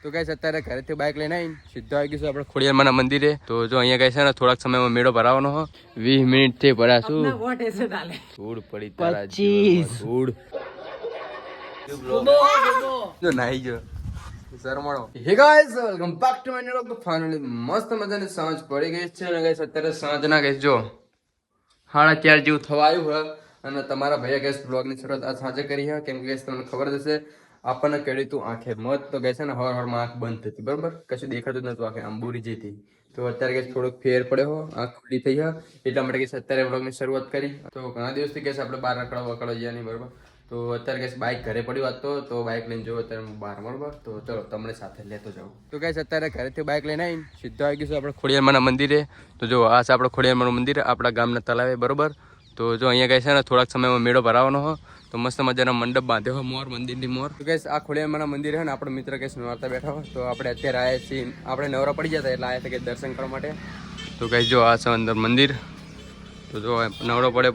તો ગાઈસ અત્યારે ઘરેથી બાઇક લઈને આવીને સીધો આવી ગયું આપણે ખોડિયારમાંના મંદિરે. તો જો અહીંયા ગાઈસ છે ને થોડાક સમયમાં મેળો ભરાવાનો હો. 20 મિનિટથી ભરાશું. ધૂળ પડી તારા ધૂળ જો નાઈ જો શરમાળો. Hey guys welcome back to my new vlog. તો ફાઇનલી મસ્ત મજાની સાંજ પડી ગઈ છે અને ગાઈસ અત્યારે સાંજના ગાઈસ જો 4:30 જેવું થવા આવ્યું હોય અને તમારા ભાઈએ ગાઈસ બ્લોગની શરૂઆત આ સાંજે કરી છે. કેમ કે ગાઈસ તમને ખબર જ હશે આપણને કેડી તું આંખે મત તો ગાઈસ ને હવારમાં આંખ બંધ થતી બરાબર, કશું દેખાતું જ નતું, આંખે આમ બુરી જતી. તો અત્યારે ગાઈસ થોડોક ફેર પડ્યો, આંખ ખુલ્લી થઈ છે એટલા માટે ગાઈસ અત્યારે બ્લોગની શરૂઆત કરી. તો ઘણા દિવસથી ગાઈસ આપણે બહાર રખડવા ગયા નહીં બરાબર. તો અત્યારે ગાઈસ બાઇક ઘરે પડ્યું તો બાઇક લઈને જવું અત્યારે હું બહાર બરાબર. તો ચલો તમને સાથે લેતો જાઉં. તો ગાઈસ અત્યારે ઘરેથી બાઇક લઈને આવીને સીધો આવી ગયું આપણે ખોડિયારમાંના મંદિરે. તો જો આ છે આપણે ખોડિયારમાંનું મંદિર આપણા ગામના તલાવે બરોબર. તો જો અહીંયા ગાઈસ છે ને થોડાક સમયમાં મેળો ભરાવાનો હો. તો મસ્ત મજાના મંડપ બાંધ્યો હોય મોર મંદિરની મોર. તો ગાઈસ આ ખોડિયારમાંના મંદિર છે ને આપણો મિત્ર ગાઈસ નોરતા બેઠા હોય. તો આપણે અત્યારે આવ્યા છીએ, આપણે નવરા પડી જતા એટલે આવ્યા હતા કે દર્શન કરવા માટે. તો ગાઈસ જો આ છે અંદર મંદિર. તો જો નવરો પડે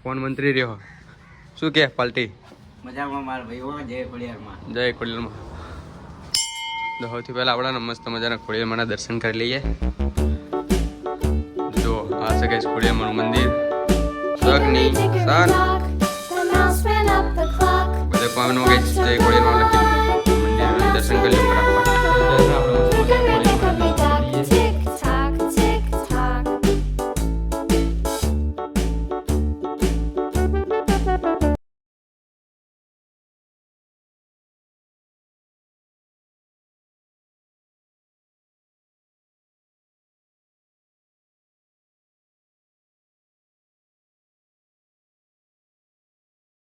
ફોન મંત્રી રહ્યો. શું કે પાલટી મજામાં માર ભાઈ જય ખોડિયારમાં. જય ખોડિયારમાં. તો સૌથી પહેલા આપણે મસ્ત મજાના ખોડિયારમાંના દર્શન કરી લઈએ. જો આ છે ગાઈસ ખોડિયારમાંનું મંદિર. સગની સાન બધે પાવનો ગાઈસ જય ખોડિયારમાં લખી મંદિર દર્શન કરી લો ફટાફટ.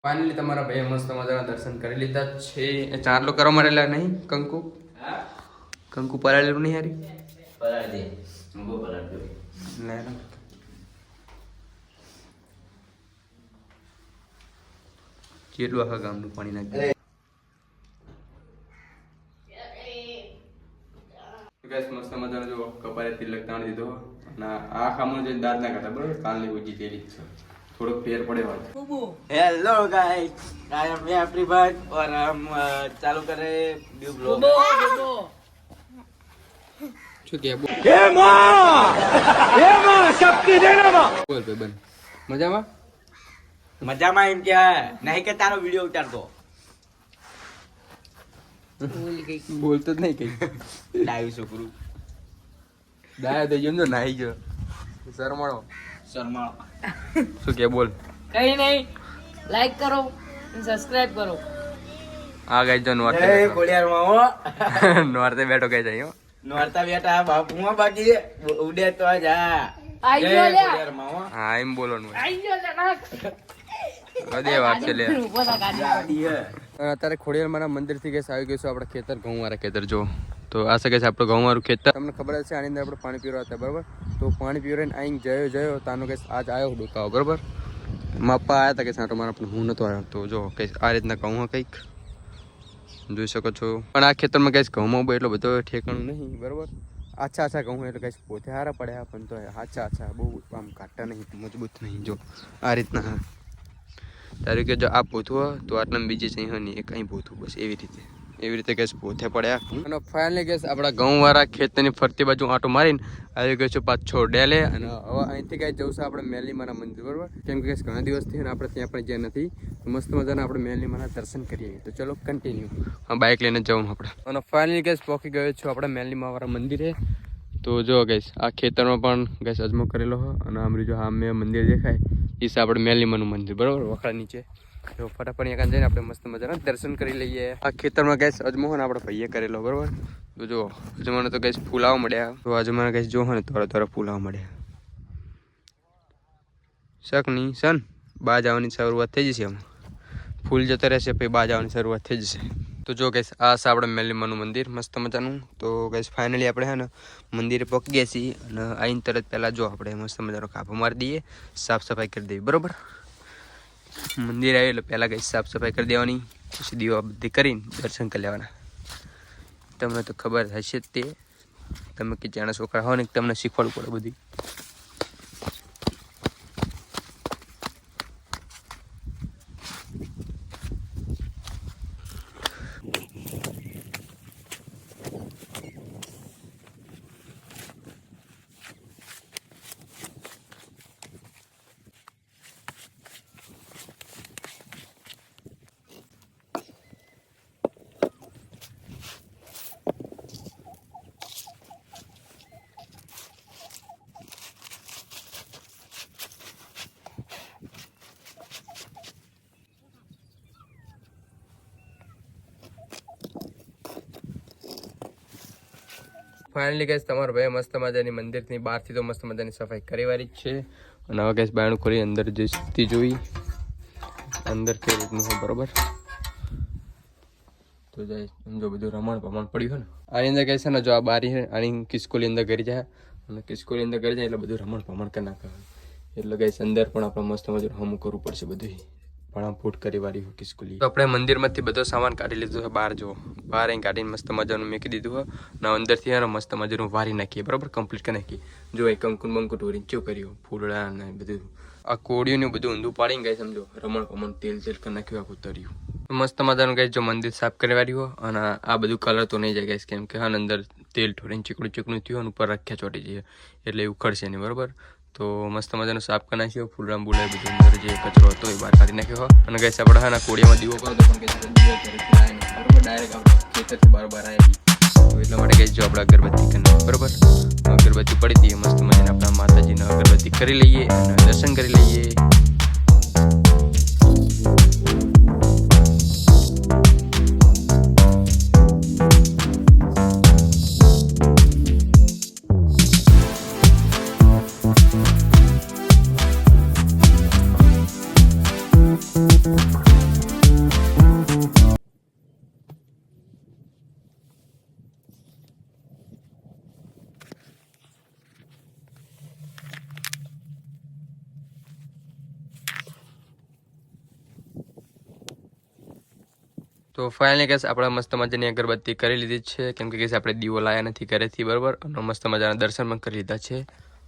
ફાઇનલી તમારા ભાઈએ મસ્ત મજાના દર્શન કરી લીધા છે. ચારલો કરવા મારેલા નહીં કંકુ કંકુ પરાળેલું નહીં હારી પરાળ દે મુગો પરાળ દે લે લે. કેટલું આખા ગામનું પાણી નાખ્યું. ગાઈસ મસ્ત મજાનો જો કપાળે તિલક તાણી દીધો અને આ ખામણ જે દાદ ના કરતા બરોબર. કાલની ઉજી તેલી જ છે, થોડોક ફેર પડ્યો હોય. Hello guys, I am everyone और हम चालू कर रहे हैं न्यू ब्लॉग. શું કે બોલ હે માં શક્તિ દેના માં બોલ ભાઈ બન મજામાં મજામાં એમ કે નહીં કે તારો વિડિયો ઉતારતો બોલતો જ નહીં કઈ લાઈવ છોકરું દાયા તો જેમ તો નાહી ગયો શરમાળો. શર્મા શું કે બોલ. કઈ નહીં, લાઈક કરો, સબસ્ક્રાઇબ કરો. આ ગાઈ જો નોરતે જય બેઠો ખોડિયારમાં હો. નોરતે બેઠો કઈ જાય નોરતા બેટા બાપુમાં બાકી ઉડે તો જા. આઈ જય ગયો લે, ખોડિયારમાં હો. હા એમ બોલવાનું હોય. આઈ ગયો લે નાક. બધે વાત છે લે. ઉભો થા ગાડી. ગાડી હે. અત્યારે ખોડિયારમાંના મંદિરથી ગેસ આવી ગયું છે આપણે ખેતર, ઘઉં વાળા ખેતર. જો તો આ છે ગેસ આપણું ઘઉં વાળું ખેતર. તમને ખબર જ છે આની અંદર આપણે પાણી પીવા હતા બરાબર. તો પાણી પીવરાઈને આઈને જયો તાનો ગેસ આજ આવ્યો ડોકાવો બરાબર. માપા આવ્યા હતા કે સાંટો મારા પણ હું નતો આવ્યો. તો જો કંઈક આ રીતના ઘઉં કંઈક જોઈ શકો છો. પણ આ ખેતરમાં કંઈક ઘઉંમાં બહુ એટલો બધો ઠેકાણું નહીં બરાબર. આછા ઘઉં એટલે કંઈક પોતે હારા પડ્યા પણ તો આછા બહુ આમ કાઢતા નહીં, મજબૂત નહીં. જો આ રીતના તારું કે જો આ પોથું હોય તો આટલા બીજી સહી હોય નહીં, એક અહીં પોથું બસ એવી રીતે ગેસ પોથે પડ્યા. અને ફાઇનલી ગેસ આપણા ઘઉં વાળા ખેતરની ફરતી બાજુ આંટો મારીને આવી ગયો છું પાછો ડેલે. અને હવે અહીંથી ગાય જવું છે આપણે મેલીમાના મંદિર બરાબર. કેમ કે ઘણા દિવસથી આપણે ત્યાં પણ જ્યાં નથી મસ્ત મજાના આપણે મેલીમાના દર્શન કરીએ. તો ચલો કન્ટિન્યુ હા બાઇક લઈને જવું આપણે. અને ફાઇનલી ગેસ પહોંચી ગયો છું આપણે મેલીમા વાળા મંદિરે. તો જો ગેસ આ ખેતરમાં પણ ગેસ અજમો કરેલો હોય અને આમરી જો હા મંદિર દેખાય એ છે આપણે મેલીમાનું મંદિર બરાબર વખરા નીચે. તો ફટાફટ અહીંયા જઈને આપણે મસ્ત મજાના દર્શન કરી લઈએ. આ ખેતરમાં ગેસ અજમો હોય ને આપણે ભાઈએ કરેલો બરાબર. તો જો અજમાને તો ગેસ ફૂલ આવવા મળ્યા. તો અજમાને ગેસ જો હોય ને થોડા ફૂલ આવવા મળ્યા. શક નહીં સન બાજ આવવાની શરૂઆત થઈ જશે. આમાં ફૂલ જતા રહેશે પછી બાજ આવવાની શરૂઆત થઈ જશે. તો જો ગેસ આ છે આપણે મેલીમાનું મંદિર મસ્ત મજાનું. તો ગેસ ફાઇનલી આપણે હે ને મંદિરે પહોંચી ગયા છીએ અને આવીને તરત પહેલાં જો આપણે મસ્ત મજાનો કાપો મારી દઈએ, સાફ સફાઈ કરી દઈએ બરાબર. મંદિર આવ્યું એટલે પહેલાં કંઈ સાફ સફાઈ કરી દેવાની, પછી દીવા બધી કરીને દર્શન કરી લેવાના. તમને તો ખબર હશે જ તે, તમે કે જાણે છોકરા હો ને તમને શીખવાડવું પડે બધી. ફાઇનલી ગેસ તમારો ભાઈ મસ્ત મજાની મંદિરની બહારથી તો મસ્ત મજાની સફાઈ કરી વાળી જ છે અને હવે ગેસ બાયણું ખોલી અંદર જે સ્થિતિ જોઈ અંદર કઈ રીતનું હોય બરોબર તો જાય સમજો બધું રમણ પમણ પડ્યું હોય ને આની અંદર કહે છે ને જો આ બારી છે આની કિસ્કોલી અંદર કરી જાય અને કિસ્કોલી અંદર કરી જાય એટલે બધું રમણ પમણ કરી નાખે એટલે ગેસ અંદર પણ આપણે મસ્ત મજાનું હમું કરવું પડશે બધું પણ આમ ફૂટ કરી વાળી હોય કિસ્કોલી તો આપણે મંદિરમાંથી બધો સામાન કાઢી લીધો છે બહાર જો બહાર અહીં કાઢીને મસ્ત મજાનું મૂકી દીધું હોય ને અંદરથી એને મસ્ત મજાનું વારી નાખીએ બરાબર કમ્પ્લીટ કરી નાખીએ જો એ કંકુન બંકુટ ઓરીને ચેવું કર્યું ફૂલડા ને બધું આ કોડિયું ને બધું ઊંધું પાડીને ગઈ સમજો રમણ પમણ તેલ કરી નાખ્યું આખું તર્યું મસ્ત મજાનું ગઈ જો મંદિર સાફ કરી વાળી હોય અને આ બધું કલર તો નહીં જાય ગઈ કેમ કે હા અંદર તેલ ઠોરીને ચીકણું ચીકણું થયું અને ઉપર રખ્યા ચોટી જઈએ એટલે એ ઉખડશે નહીં બરાબર તો મસ્ત મજાનું સાફ કરી નાખ્યો ફૂલરામ બુલાય બધું અંદર જે કચરો હતો એ બહાર કાઢી નાખ્યો અને ગઈ આપણે હા કોડિયામાં દીવો કરો તો પણ કઈ દીવો બરાબર ડાયરેક્ટ આપણે ખેતરથી બહાર આવી તો એટલા માટે કઈ જો આપણે અગરબત્તી કરી બરાબર અગરબત્તી પડી હતી મસ્ત મજાને આપણા માતાજીને અગરબત્તી કરી લઈએ અને દર્શન કરી લઈએ તો ફાઇનલી કેસ આપણે મસ્ત મજાની અગરબત્તી કરી લીધી છે કેમ કે કેસ આપણે દીવો લાયા નથી ઘરેથી બરાબર અને મસ્ત મજાના દર્શન પણ કરી લીધા છે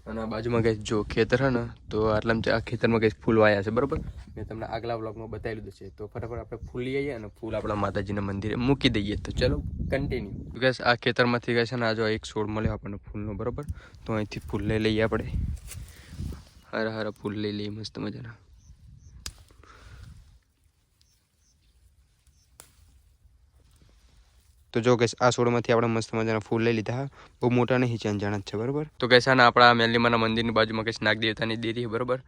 અને આ બાજુમાં કઈ જો ખેતર હે ને તો આટલામાં આ ખેતરમાં કઈ ફૂલ વાયા છે બરાબર મેં તમને આગલા વ્લોગમાં બતાવી લીધું છે તો ફટાફટ આપણે ફૂલ લઈ આવીએ અને ફૂલ આપણા માતાજીના મંદિરે મૂકી દઈએ તો ચલો કન્ટિન્યુ ગેસ આ ખેતરમાંથી ગઈ છે ને આ જો એક છોડ મળ્યો આપણને ફૂલનો બરાબર તો અહીંથી ફૂલ લઈ લઈએ આપણે હારા હારા ફૂલ લઈ લઈએ મસ્ત મજાના તો જો ગેસ આ છોડમાંથી આપણે મસ્ત મજાના ફૂલ લઈ લીધા બહુ મોટા નહીં ચંજાણા જ છે બરાબર તો ગેસ આના આપણા મેલીમાના મંદિરની બાજુમાં કઈ નાગ દેવતાની દેરી છે બરાબર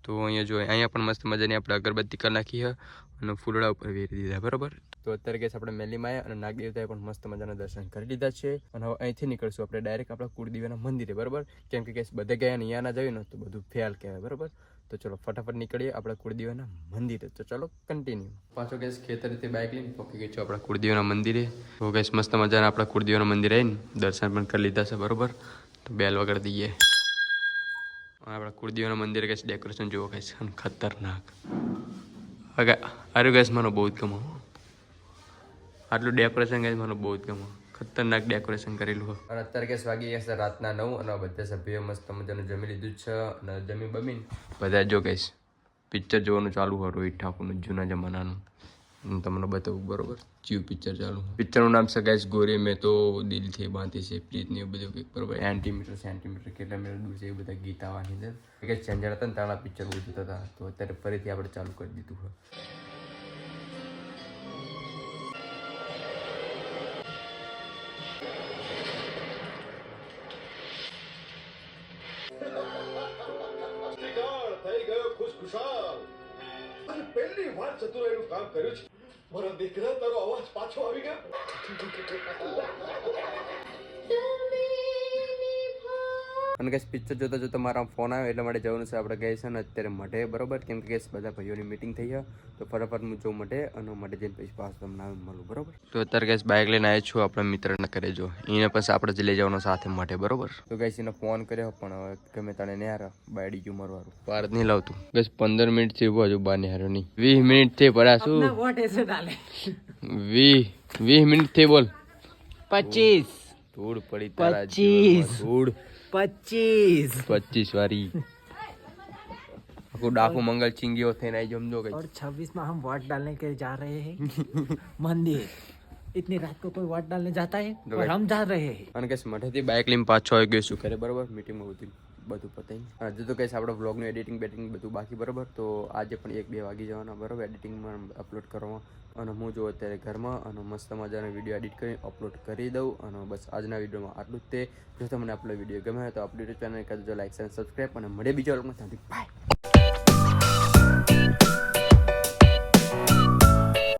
તો અહીંયા જો અહીંયા પણ મસ્ત મજાની આપણે અગરબત્તી કરી નાખી છે અને ફૂલડા ઉપર વેરી દીધા બરાબર તો અત્યારે ગેસ આપણે મેલીમાં આવ્યા અને નાગ દેવતાએ પણ મસ્ત મજાના દર્શન કરી લીધા છે અને હવે અહીંથી નીકળશું આપણે ડાયરેક્ટ આપણા કુળદેવીના મંદિરે બરાબર કેમ કે ગેસ બધે ગયા ને અહીંયા ના જઈએ ને તો બધું ફેલ કહેવાય બરાબર તો ચલો ફટાફટ નીકળીએ આપણા કુળદેવીના મંદિરે તો ચલો કન્ટિન્યુ પાછો ગેસ ખેતરથી બાઇક લઈને પહોંચી ગઈ છું આપણા કુળદેવીના મંદિરે તો ગેસ મસ્ત મજાના આપણા કુળદેવીના મંદિરે આવીને દર્શન પણ કરી લીધા છે બરાબર તો બેલ વગર દઈએ આપણા કુળદેવીના મંદિરે કઈ ડેકોરેશન જોવો કઈ ખતરનાક અરે ગેસ મને બહુ જ ગમો આટલું ડેકોરેશન ગેસ મને બહુ જ ગમો ખતરનાક ડેકોરેશન કરેલું હોય અને અત્યારે ગેસ વાગી ગયા છે રાતના 9 અને બધા સભ્યો મસ્ત મજાનું જમી લીધું છે અને જમી બમીને બધા જો ગેસ પિક્ચર જોવાનું ચાલુ હોય રોહિત ઠાકુરનું જૂના જમાનાનું તમને બતાવું બરોબર જીવ પિક્ચર ચાલુ પિક્ચરનું નામ છે ગેસ ગોરે મેં તો દિલ થી બાંધી છે પ્રીત ને બધું કંઈક બરોબર સેન્ટીમીટર કેટલા મીટર દૂર છે એ બધા ગીત આવવાની અંદર કે ચેન્જર હતા ને તાણા પિક્ચર બહુ જોતા હતા તો અત્યારે ફરીથી આપણે ચાલુ કરી દીધું હોય પહેલી વાર ચતુરાઈનું કામ કર્યું છે મારા દીકરા તારો અવાજ પાછો આવી ગયો અને ગેસ પિક્ચર જોતા જોતા મારા ફોન આવ્યો એટલે માટે જવાનું છે આપણે ગઈ છે ને અત્યારે મઢે બરોબર કેમ કે ગેસ બધા ભાઈઓની મીટિંગ થઈ છે તો ફટાફટ હું જો મઢે અને મઢે જઈને પછી પાછું તમને મળું બરોબર તો અત્યારે ગેસ બાઇક લઈને આવ્યો છું આપણા મિત્રને કરે જો એને પછી આપણે જ લઈ જવાનો સાથે મઢે બરોબર તો ગેસ એને ફોન કર્યો પણ હવે ગમે તને નહીં હારા બાયડી ગયું મારવાનું પાર જ નહીં લાવતું ગેસ 15 મિનિટ થી હજુ બહાર નહીં હાર્યો નહીં 20 મિનિટ થી ભરાશું 20 મિનિટ થી બોલ 25 ધૂળ પડી તારા ધૂળ 25 वारी आपको डाकू मंगल चिंगियो थे नहीं समझो गई और 26 में हम वोट डालने के लिए जा रहे हैं मंदिर इतनी रात को कोई वोट डालने जाता है और हम जा रहे हैं અને કે મઠેથી બાઇક લઈને પાછો આવી ગયો શું કરે બરાબર મીટિંગમાં બધું પતાઈ હજુ તો કઈ આપણો વ્લોગનું એડિટિંગ બધું બાકી બરાબર તો આજે પણ 1-2 વાગી જવાના બરાબર એડિટિંગમાં અપલોડ કરવામાં અને હું જો અત્યારે ઘરમાં અને મસ્ત મજાનો વિડીયો એડિટ કરીને અપલોડ કરી દઉં અને બસ આજના વિડીયોમાં આટલું જ તે જો તમને આપણો વિડીયો ગમે તો આપણી ચેનલ કરજો લાઈક અને સબસ્ક્રાઈબ અને મળે બીજા વ્લોગમાં ત્યાંથી બાય